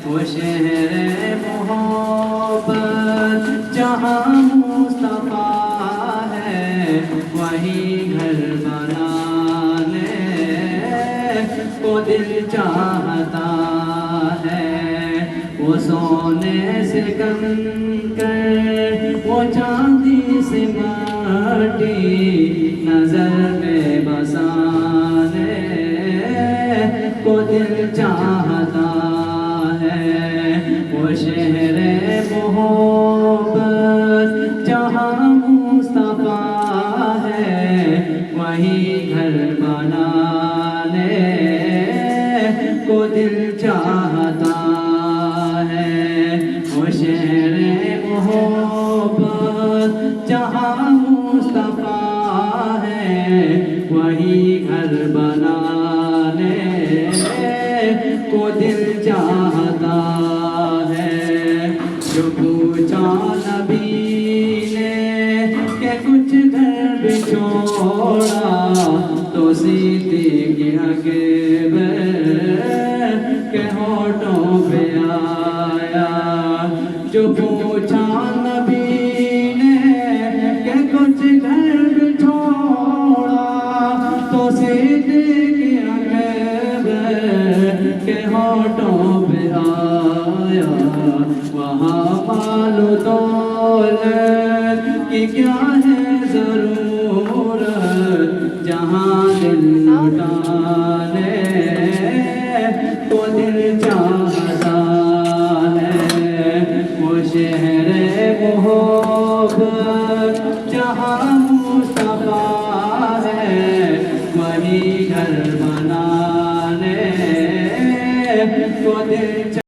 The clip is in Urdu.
وہ شہر محبت جہاں مصطفیٰ ہے، وہی گھر بنانے کو دل چاہتا ہے۔ وہ سونے سے کنکر، وہ چاندی سے مٹی، نظر میں بسانے کو دل چاہتا ہے۔ وہ شہر محبت جہاں مصطفیٰ ہے، وہی گھر بنانے کو دل چاہتا ہے۔ وہ شہر محبت جہاں مصطفیٰ ہے، وہی گھر بنانے کو دل چاہتا ہے۔ جو پوچھا نبی نے کہ کچھ گھر بھی چھوڑا، تو صدیق اکبر کے ہونٹوں پہ آیا۔ جو پوچھا نبی نے کہ کچھ گھر بھی چھوڑا، تو صدیق اکبر کے ہونٹوں پہ آیا۔ وہاں مال و دولت کی کیا ہے ضرورت، جہاں دل لٹانے